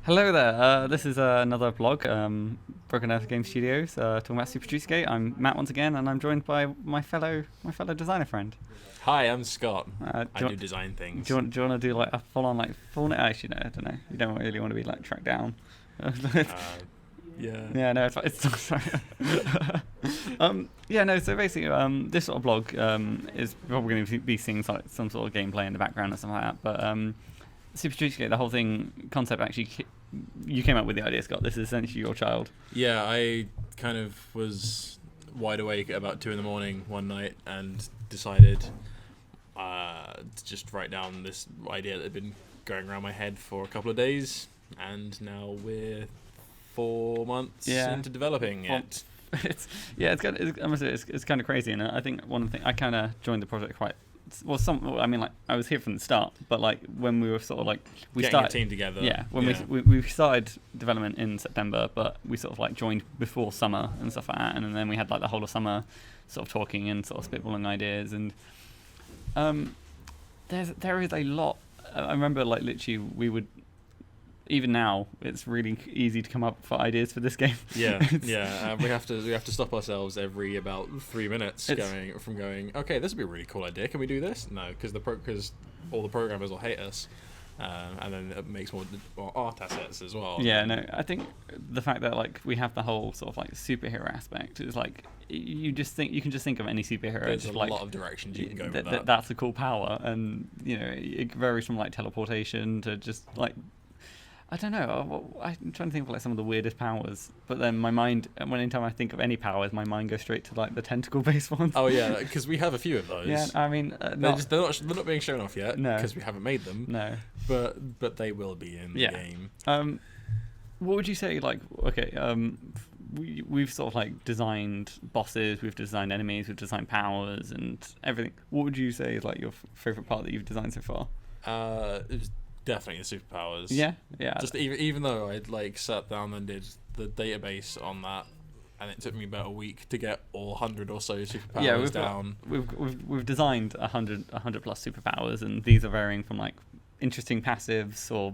Hello there. This is another blog, Broken Earth Game Studios, talking about Super Juicy Gate. I'm Matt once again, and I'm joined by my fellow designer friend. Hi, I'm Scott. I do design things. Do you want to do like a full? Actually, no, I don't know. You don't really want to be like tracked down. Yeah. Yeah, no, it's sorry. Yeah, no. So basically, this sort of blog is probably going to be seeing some sort of gameplay in the background or something like that. But Super Juicy Gate, the whole concept actually, you came up with the idea, Scott. This is essentially your child. Yeah, I kind of was wide awake at about 2 a.m. one night and decided to just write down this idea that had been going around my head for a couple of days, and now we're 4 months into developing it. It's kind of crazy, and I think one of the things I kind of joined the project quite well. I was here from the start, but like when we were sort of like Getting a team together. Yeah, we started development in September, but we sort of like joined before summer and stuff like that, and then we had like the whole of summer sort of talking and sort of spitballing ideas, and there is a lot. I remember like literally we would. Even now, it's really easy to come up for ideas for this game. Yeah. We have to stop ourselves every about 3 minutes going. Okay, this would be a really cool idea. Can we do this? No, because all the programmers will hate us, and then it makes more art assets as well. Yeah, no, I think the fact that like we have the whole sort of like superhero aspect is like you can just think of any superhero. There's just, a like, lot of directions you can go with that. That's a cool power, and it varies from like teleportation to just like. I don't know. I'm trying to think of like some of the weirdest powers, but then my mind, anytime I think of any powers, my mind goes straight to like the tentacle-based ones. Oh yeah, because we have a few of those. Yeah, I mean, they're not being shown off yet. No, because we haven't made them. No, but they will be in the game. What would you say? Like, okay, we've sort of like designed bosses, we've designed enemies, we've designed powers and everything. What would you say is like your favorite part that you've designed so far? It was definitely the superpowers. Yeah. Just even though I'd like sat down and did the database on that, and it took me about a week to get all 100 or so superpowers down. We've designed 100 plus superpowers, and these are varying from like interesting passives or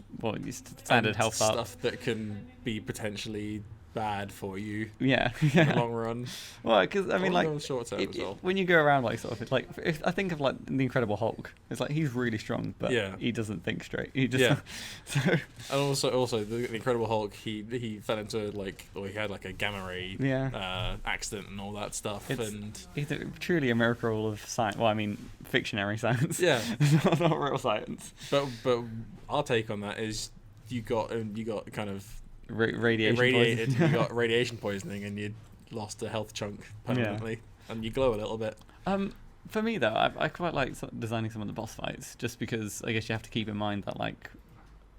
standard health up stuff that can be potentially bad for you. Yeah. In the long run. Well, because I mean, like, short term as well. When you go around, like, sort of, it's like if I think of like the Incredible Hulk, it's like he's really strong, but he doesn't think straight. He just And also the Incredible Hulk, he fell into he had like a gamma ray accident and all that stuff. He's truly a miracle of science. Well, I mean, fictionary science. Yeah, not real science. But our take on that is you got kind of radiation you got radiation poisoning and you lost a health chunk permanently, and you glow a little bit. For me though, I quite like designing some of the boss fights, just because I guess you have to keep in mind that like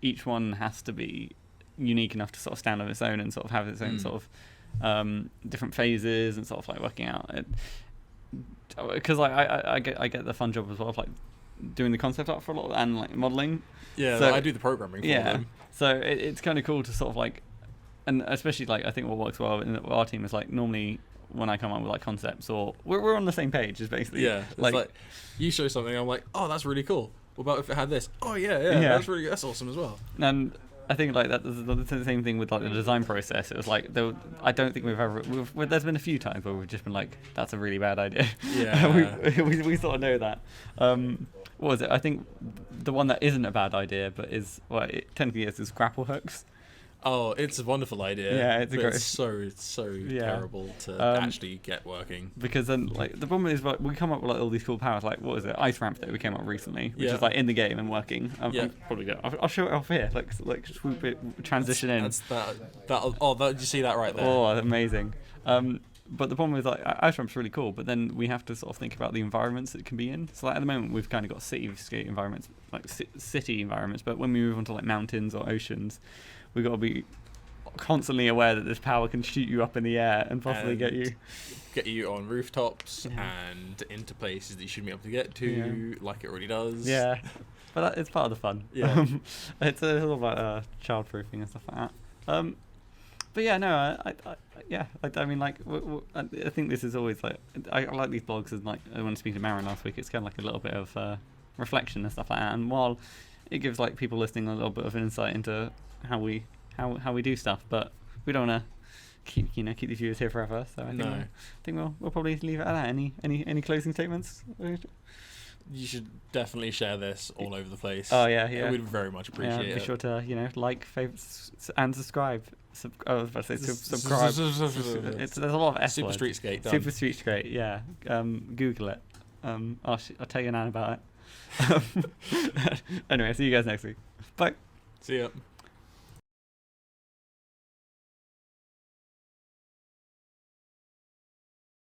each one has to be unique enough to sort of stand on its own and sort of have its own sort of different phases and sort of like working out it. Because I get the fun job as well of like doing the concept art for a lot and like modeling. Yeah, so I do the programming for them. So it's kind of cool to sort of like, and especially like I think what works well in our team is like normally when I come up with like concepts or we're on the same page is basically like you show something, I'm like, oh, that's really cool. What about if it had this? Oh yeah, that's awesome as well. And I think like that's the same thing with like the design process. It was like I don't think there's been a few times where we've just been like, that's a really bad idea. Yeah. we sort of know that. What was it? I think the one that isn't a bad idea, but it technically is grapple hooks. Oh, it's a wonderful idea. Yeah, it's so terrible to actually get working. Because then, like, the problem is, like, we come up with like all these cool powers. Like, what was it? Ice ramp that we came up recently, which is like in the game and working. I'm probably good. I'll show it off here. Like swoop it, transition in. Did you see that right there? Oh, amazing. But the problem is, like, ice ramp's really cool, but then we have to sort of think about the environments that it can be in. So, like, at the moment, we've kind of got cityscape environments, like city environments, but when we move on to, like, mountains or oceans, we've got to be constantly aware that this power can shoot you up in the air and possibly get you on rooftops and into places that you shouldn't be able to get to, like it already does. Yeah, but it's part of the fun. Yeah. It's a little about child-proofing and stuff like that. But yeah, no, I mean, like, I think this is always like, I like these blogs, and like, I want to speak to Marin last week, it's kind of like a little bit of reflection and stuff like that, and while it gives like people listening a little bit of an insight into how we how we do stuff, but we don't want to keep the viewers here forever. So I think we'll probably leave it at that. Any closing statements? You should definitely share this all over the place. Oh yeah. We'd very much appreciate it. Be sure to like, favorite, and subscribe. I was about to say subscribe. There's a lot of S Super words. Street Skate. Done. Super Street Skate. Yeah. Google it. I'll tell you Nan about it. Anyway, see you guys next week. Bye. See ya.